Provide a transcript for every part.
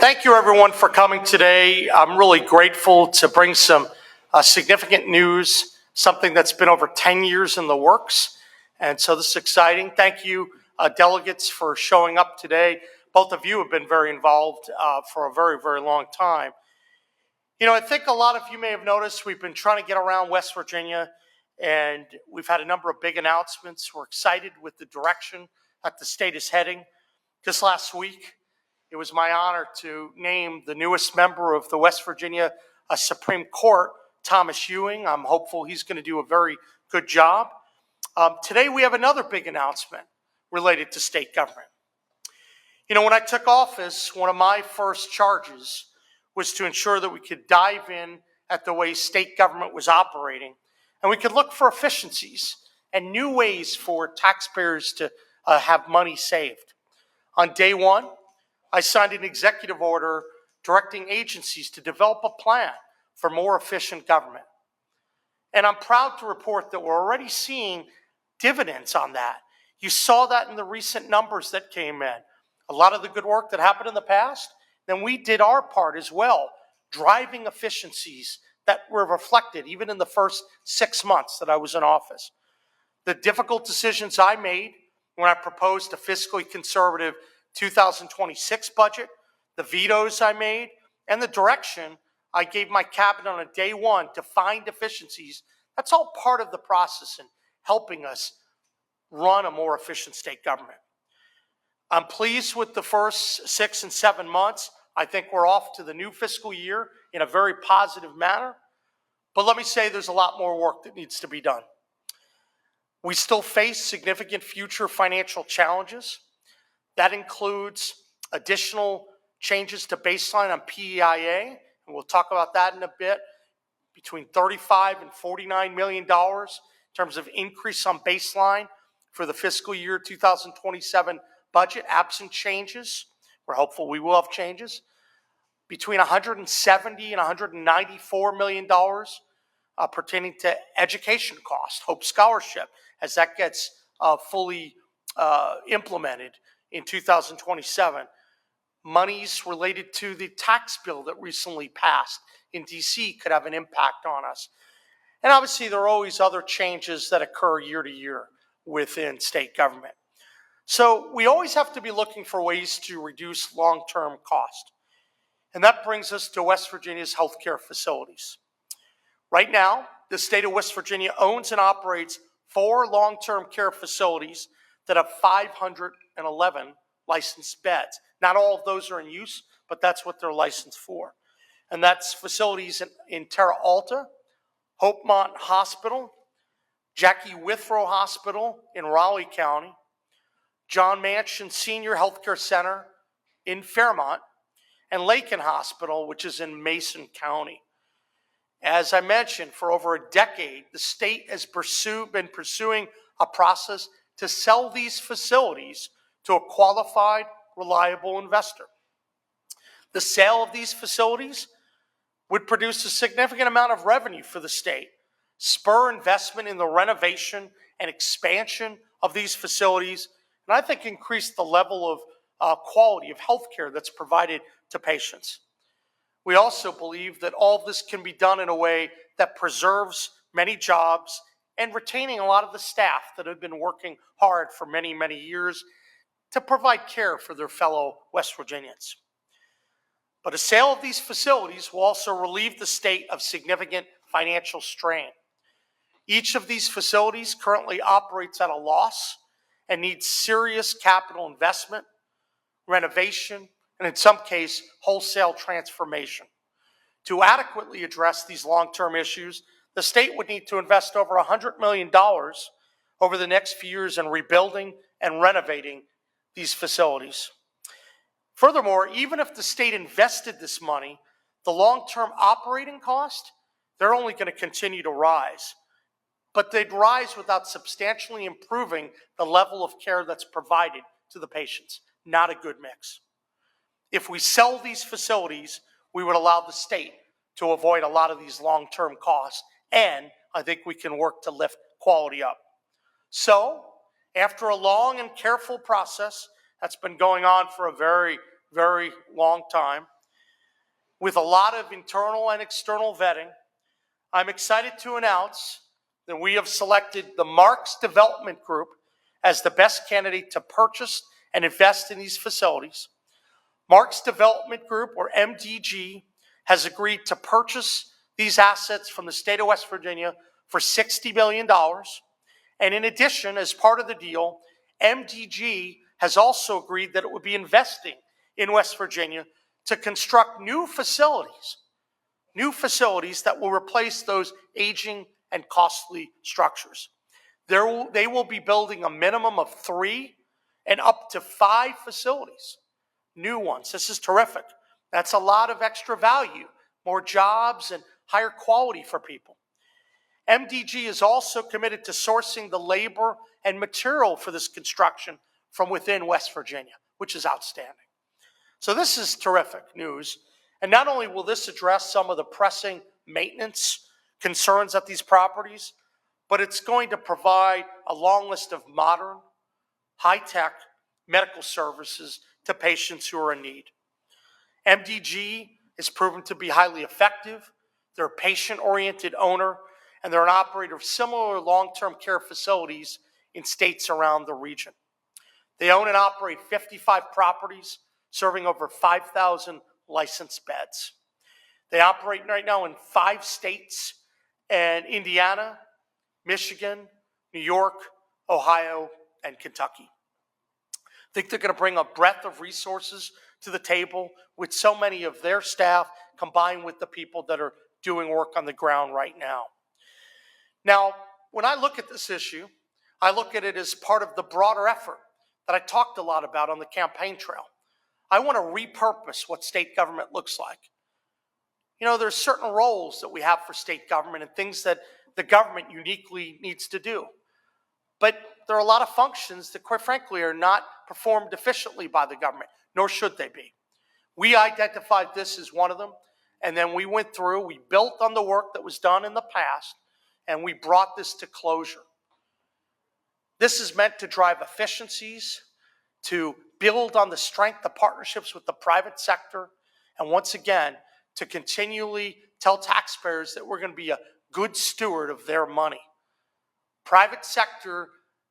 Thank you, everyone, for coming today. I'm really grateful to bring some significant news, something that's been over 10 years in the works. And so this is exciting. Thank you, delegates, for showing up today. Both of you have been very involved for a very, very long time. You know, I think a lot of you may have noticed we've been trying to get around West Virginia, and we've had a number of big announcements. We're excited with the direction that the state is heading. Just last week, it was my honor to name the newest member of the West Virginia Supreme Court, Thomas Ewing. I'm hopeful he's going to do a very good job. Today we have another big announcement related to state government. You know, when I took office, one of my first charges was to ensure that we could dive in at the way state government was operating, and we could look for efficiencies and new ways for taxpayers to have money saved. On day one, I signed an executive order directing agencies to develop a plan for more efficient government. And I'm proud to report that we're already seeing dividends on that. You saw that in the recent numbers that came in. A lot of the good work that happened in the past, then we did our part as well, driving efficiencies that were reflected even in the first 6 months that I was in office. The difficult decisions I made when I proposed a fiscally conservative 2026 budget, the vetoes I made, and the direction I gave my cabinet on a day one to find efficiencies, that's all part of the process in helping us run a more efficient state government. I'm pleased with the first 6 and 7 months. I think we're off to the new fiscal year in a very positive manner. But let me say there's a lot more work that needs to be done. We still face significant future financial challenges. That includes additional changes to baseline on PEIA, and we'll talk about that in a bit, between $35 and $49 million in terms of increase on baseline for the fiscal year 2027 budget, absent changes. We're hopeful we will have changes. Between $170 and $194 million pertaining to education costs, Hope Scholarship, as that gets fully implemented in 2027. Monies related to the tax bill that recently passed in DC could have an impact on us. And obviously there are always other changes that occur year to year within state government. So we always have to be looking for ways to reduce long-term cost. And that brings us to West Virginia's healthcare facilities. Right now, the state of West Virginia owns and operates 4 long-term care facilities that have 511 licensed beds. Not all of those are in use, but that's what they're licensed for. And that's facilities in Terra Alta, Hopemont Hospital, Jackie Withrow Hospital in Raleigh County, John Manchin Senior Healthcare Center in Fairmont, and Lakin Hospital, which is in Mason County. As I mentioned, for over a decade, the state has been pursuing a process to sell these facilities to a qualified, reliable investor. The sale of these facilities would produce a significant amount of revenue for the state, spur investment in the renovation and expansion of these facilities, and I think increase the level of quality of healthcare that's provided to patients. We also believe that all of this can be done in a way that preserves many jobs and retaining a lot of the staff that have been working hard for many, many years to provide care for their fellow West Virginians. But a sale of these facilities will also relieve the state of significant financial strain. Each of these facilities currently operates at a loss and needs serious capital investment, renovation, and in some case, wholesale transformation. To adequately address these long-term issues, the state would need to invest over $100 million over the next few years in rebuilding and renovating these facilities. Furthermore, even if the state invested this money, the long-term operating cost, they're only going to continue to rise. But they'd rise without substantially improving the level of care that's provided to the patients. Not a good mix. If we sell these facilities, we would allow the state to avoid a lot of these long-term costs, and I think we can work to lift quality up. So, after a long and careful process that's been going on for a very, very long time. With a lot of internal and external vetting, I'm excited to announce that we have selected the Marks Development Group as the best candidate to purchase and invest in these facilities. Marks Development Group, or MDG, has agreed to purchase these assets from the state of West Virginia for $60 million. And in addition, as part of the deal, MDG has also agreed that it would be investing in West Virginia to construct new facilities that will replace those aging and costly structures. They will be building a minimum of 3 and up to 5 facilities, new ones. This is terrific. That's a lot of extra value, more jobs, and higher quality for people. MDG is also committed to sourcing the labor and material for this construction from within West Virginia, which is outstanding. So this is terrific news. And not only will this address some of the pressing maintenance concerns at these properties, but it's going to provide a long list of modern, high-tech medical services to patients who are in need. MDG is proven to be highly effective. They're a patient-oriented owner, and they're an operator of similar long-term care facilities in states around the region. They own and operate 55 properties, serving over 5,000 licensed beds. They operate right now in 5 states, and Indiana, Michigan, New York, Ohio, and Kentucky. I think they're going to bring a breadth of resources to the table with so many of their staff combined with the people that are doing work on the ground right now. Now, when I look at this issue, I look at it as part of the broader effort that I talked a lot about on the campaign trail. I want to repurpose what state government looks like. You know, there's certain roles that we have for state government and things that the government uniquely needs to do. But there are a lot of functions that, quite frankly, are not performed efficiently by the government, nor should they be. We identified this as one of them, and then we went through, we built on the work that was done in the past, and we brought this to closure. This is meant to drive efficiencies, to build on the strength of partnerships with the private sector, and once again, to continually tell taxpayers that we're going to be a good steward of their money. Private sector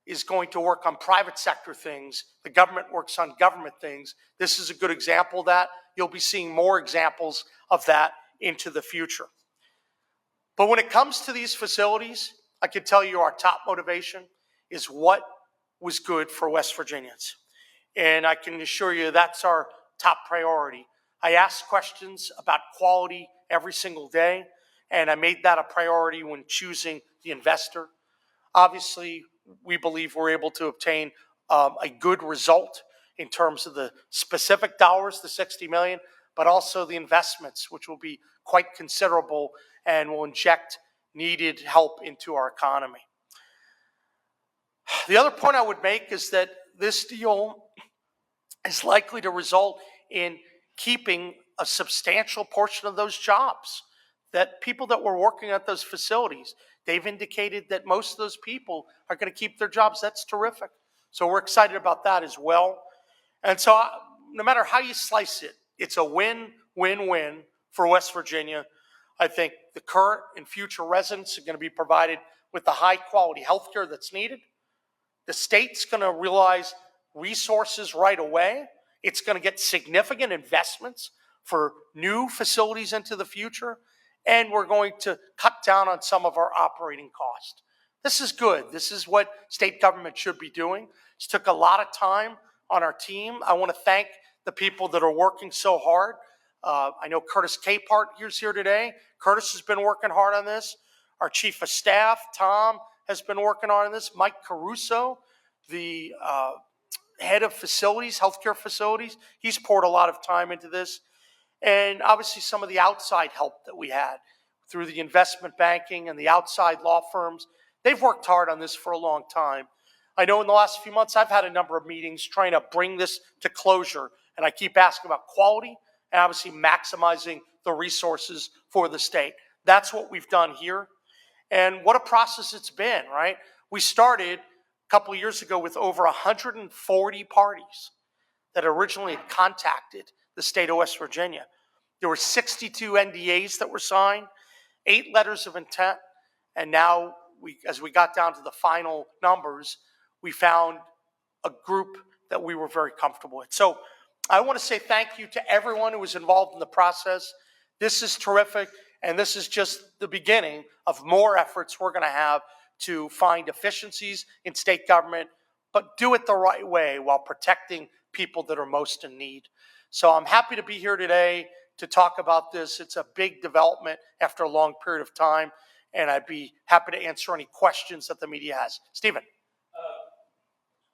is going to work on private sector things. The government works on government things. This is a good example of that. You'll be seeing more examples of that into the future. But when it comes to these facilities, I can tell you our top motivation is what was good for West Virginians. And I can assure you that's our top priority. I ask questions about quality every single day, and I made that a priority when choosing the investor. Obviously, we believe we're able to obtain a good result in terms of the specific dollars, the $60 million, but also the investments, which will be quite considerable and will inject needed help into our economy. The other point I would make is that this deal is likely to result in keeping a substantial portion of those jobs. That people that were working at those facilities, they've indicated that most of those people are going to keep their jobs. That's terrific. So we're excited about that as well. And so no matter how you slice it, it's a win-win-win for West Virginia. I think the current and future residents are going to be provided with the high-quality health care that's needed. The state's going to realize resources right away. It's going to get significant investments for new facilities into the future. And we're going to cut down on some of our operating costs. This is good. This is what state government should be doing. This took a lot of time on our team. I want to thank the people that are working so hard. I know Curtis Capehart is here today. Curtis has been working hard on this. Our chief of staff, Tom, has been working on this. Mike Caruso, the head of facilities, healthcare facilities, he's poured a lot of time into this. And obviously some of the outside help that we had through the investment banking and the outside law firms. They've worked hard on this for a long time. I know in the last few months I've had a number of meetings trying to bring this to closure, and I keep asking about quality and obviously maximizing the resources for the state. That's what we've done here. And what a process it's been, right? We started a couple of years ago with over 140 parties. that originally had contacted the state of West Virginia. There were 62 NDAs that were signed, 8 letters of intent, and now as we got down to the final numbers, we found a group that we were very comfortable with. So I want to say thank you to everyone who was involved in the process. This is terrific, and this is just the beginning of more efforts we're going to have to find efficiencies in state government, but do it the right way while protecting people that are most in need. So I'm happy to be here today to talk about this. It's a big development after a long period of time, and I'd be happy to answer any questions that the media has. Stephen.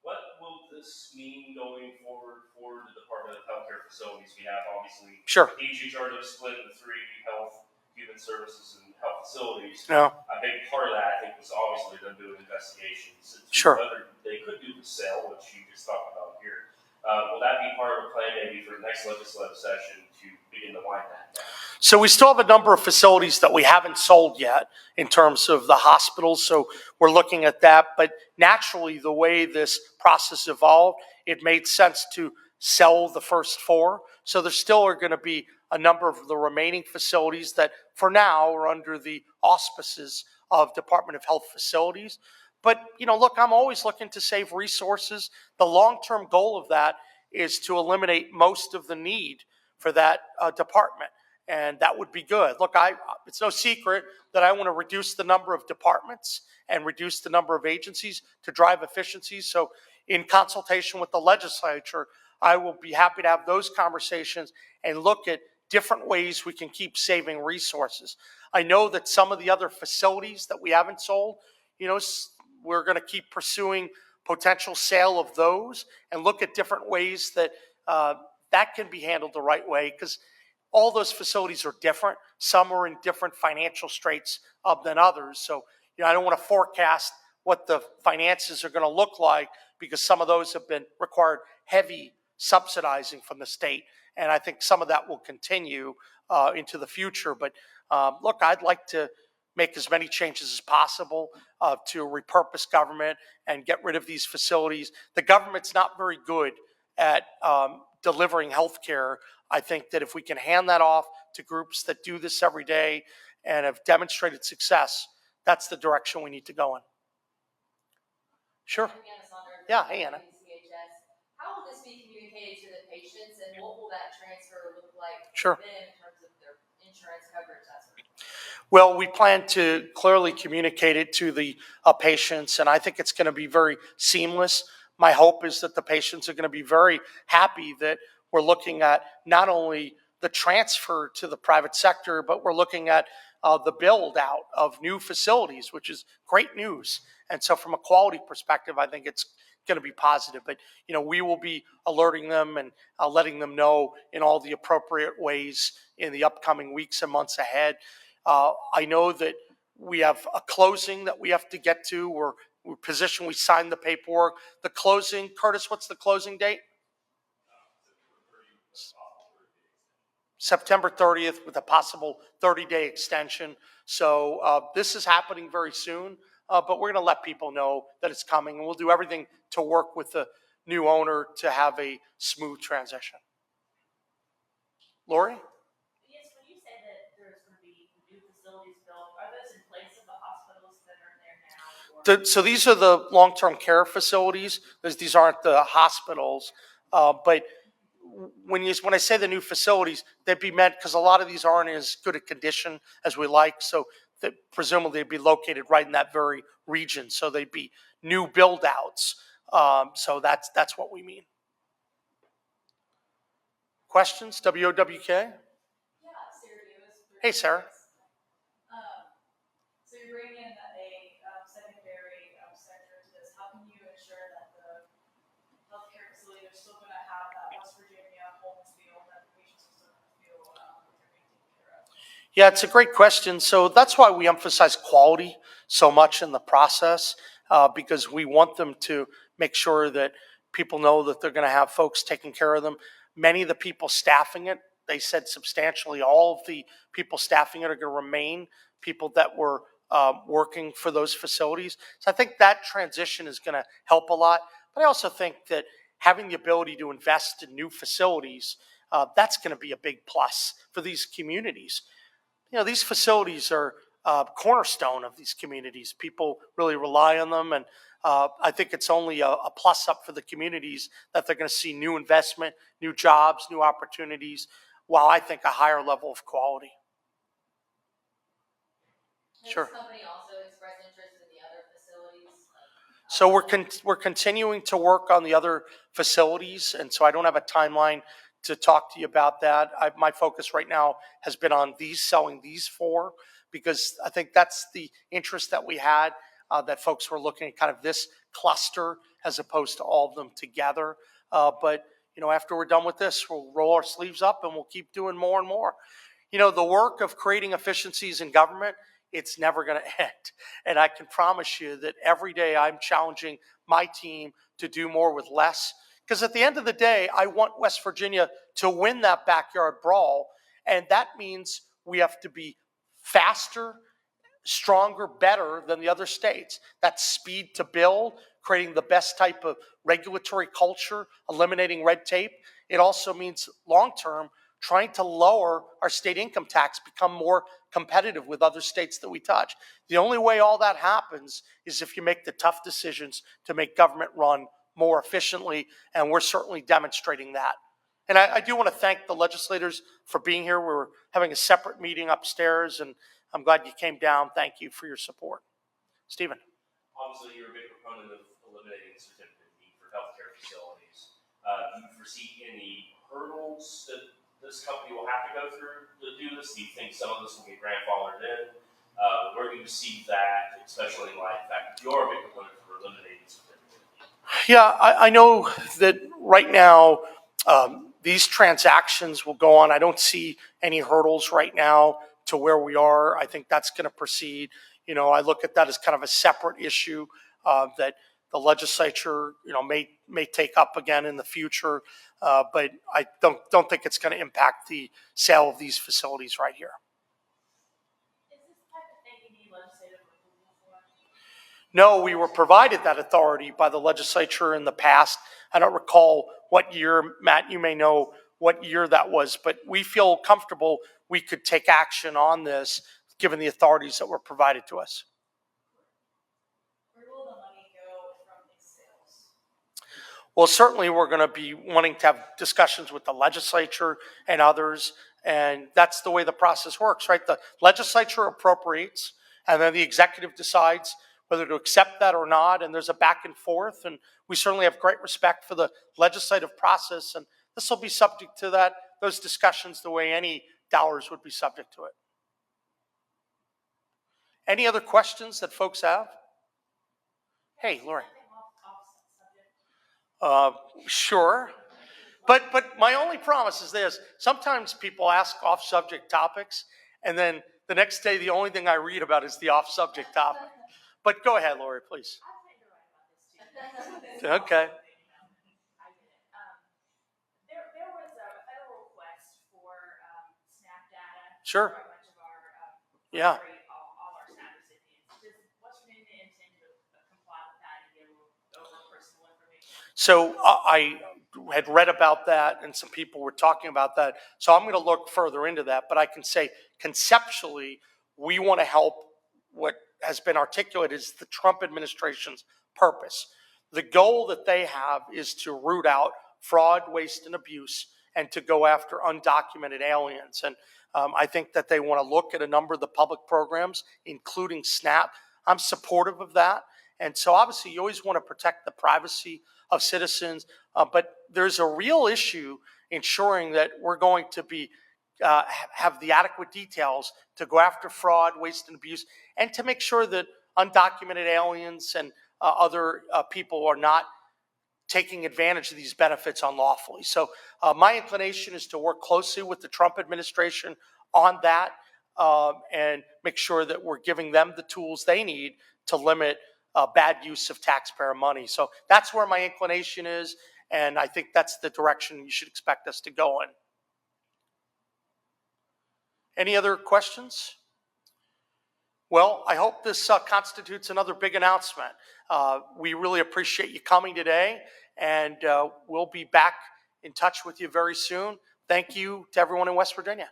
What will this mean going forward for the Department of Healthcare Facilities? We have obviously HHR split into 3: health, human services, and health facilities. Yeah. A big part of that, I think, was obviously them doing investigations into whether they could do the sale, which you just talked about here. Will that be part of a plan maybe for the next legislative session to begin to wind that down? So we still have a number of facilities that we haven't sold yet in terms of the hospitals, so we're looking at that. But naturally, the way this process evolved, it made sense to sell the first 4. So there still are going to be a number of the remaining facilities that for now are under the auspices of Department of Health Facilities. But, look, I'm always looking to save resources. The long-term goal of that is to eliminate most of the need for that department. And that would be good. Look, it's no secret that I want to reduce the number of departments and reduce the number of agencies to drive efficiencies. So in consultation with the legislature, I will be happy to have those conversations and look at different ways we can keep saving resources. I know that some of the other facilities that we haven't sold, we're going to keep pursuing potential sale of those and look at different ways that that can be handled the right way, because all those facilities are different. Some are in different financial straits than others. So, I don't want to forecast what the finances are going to look like, because some of those have been required heavy subsidizing from the state. And I think some of that will continue into the future. But look, I'd like to make as many changes as possible to repurpose government and get rid of these facilities. The government's not very good at delivering health care. I think that if we can hand that off to groups that do this every day and have demonstrated success, that's the direction we need to go in. Sure. Yeah, hey, Anna. How will this be communicated to the patients, and what will that transfer look like for them in terms of their insurance coverage? Well, we plan to clearly communicate it to the patients, and I think it's going to be very seamless. My hope is that the patients are going to be very happy that we're looking at not only the transfer to the private sector, but we're looking at the build out of new facilities, which is great news. And so from a quality perspective, I think it's going to be positive. But, we will be alerting them and letting them know in all the appropriate ways in the upcoming weeks and months ahead. I know that we have a closing that we have to get to. We're positioned, we signed the paperwork. The closing, Curtis, what's the closing date? September 30th with a possible 30-day extension. So this is happening very soon, but we're going to let people know that it's coming, and we'll do everything to work with the new owner to have a smooth transition. Lori? Yes, when you say that there's going to be new facilities built, are those in place of the hospitals that are there now? So these are the long-term care facilities. These aren't the hospitals, but when I say the new facilities, they'd be meant because a lot of these aren't as good a condition as we like, so that presumably they'd be located right in that very region. So they'd be new build-outs. So that's what we mean. Questions? WOWK? Yeah, Hey, Sarah. So you're bringing in a secondary sector to this. How can you ensure that the healthcare facility are still going to have that West Virginia home feel, that the patients are still going to feel that they're being taken care of? Yeah, it's a great question. So that's why we emphasize quality so much in the process, because we want them to make sure that people know that they're going to have folks taking care of them. Many of the people staffing it, they said substantially all of the people staffing it are going to remain people that were working for those facilities. So I think that transition is going to help a lot. But I also think that having the ability to invest in new facilities, that's going to be a big plus for these communities. These facilities are cornerstone of these communities. People really rely on them, and I think it's only a plus up for the communities that they're going to see new investment, new jobs, new opportunities, while I think a higher level of quality. Has Sure. this company also expressed interest in the other facilities? So we're continuing to work on the other facilities, and so I don't have a timeline to talk to you about that. My focus right now has been on selling these 4, because I think that's the interest that we had, that folks were looking at kind of this cluster as opposed to all of them together. But after we're done with this, we'll roll our sleeves up and we'll keep doing more and more. The work of creating efficiencies in government, it's never going to end. And I can promise you that every day I'm challenging my team to do more with less. Because at the end of the day, I want West Virginia to win that backyard brawl. And that means we have to be faster, stronger, better than the other states. That's speed to build, creating the best type of regulatory culture, eliminating red tape. It also means long-term trying to lower our state income tax, become more competitive with other states that we touch. The only way all that happens is if you make the tough decisions to make government run more efficiently, and we're certainly demonstrating that. And I do want to thank the legislators for being here. We're having a separate meeting upstairs, and I'm glad you came down. Thank you for your support. Stephen. Obviously, you're a big proponent of eliminating the certificate of need for healthcare facilities. Do you foresee any hurdles that this company will have to go through to do this? Do you think some of this will get grandfathered in? Where do you see that, especially in light of the fact that you're a big proponent for eliminating the certificate of need? Yeah, I know that right now these transactions will go on. I don't see any hurdles right now to where we are. I think that's going to proceed. I look at that as kind of a separate issue that the legislature, may take up again in the future. But I don't think it's going to impact the sale of these facilities right here. Is this type of thing you need legislative approval for? No, we were provided that authority by the legislature in the past. I don't recall what year, Matt, you may know what year that was, but we feel comfortable we could take action on this given the authorities that were provided to us. Where will the money go from these sales? Well, certainly we're going to be wanting to have discussions with the legislature and others, and that's the way the process works, right? The legislature appropriates, and then the executive decides whether to accept that or not, and there's a back and forth, and we certainly have great respect for the legislative process, and this will be subject to those discussions the way any dollars would be subject to it. Any other questions that folks have? Hey, Lori. Sure. But my only promise is this. Sometimes people ask off-subject topics, and then the next day the only thing I read about is the off-subject topic. But go ahead, Lori, please. I plan to write about this too. Okay. I get it. There was a federal request for SNAP data. Sure. For a bunch of our Yeah. all our SNAP recipients. Does West Virginia intend to comply with that and give over personal information? So I had read about that, and some people were talking about that. So I'm going to look further into that. But I can say conceptually, we want to help what has been articulated as the Trump administration's purpose. The goal that they have is to root out fraud, waste, and abuse, and to go after undocumented aliens. And I think that they want to look at a number of the public programs, including SNAP. I'm supportive of that. And so obviously you always want to protect the privacy of citizens, but there's a real issue ensuring that we're going to be have the adequate details to go after fraud, waste, and abuse, and to make sure that undocumented aliens and other people are not taking advantage of these benefits unlawfully. So my inclination is to work closely with the Trump administration on that and make sure that we're giving them the tools they need to limit bad use of taxpayer money. So that's where my inclination is, and I think that's the direction you should expect us to go in. Any other questions? Well, I hope this constitutes another big announcement. We really appreciate you coming today, and we'll be back in touch with you very soon. Thank you to everyone in West Virginia.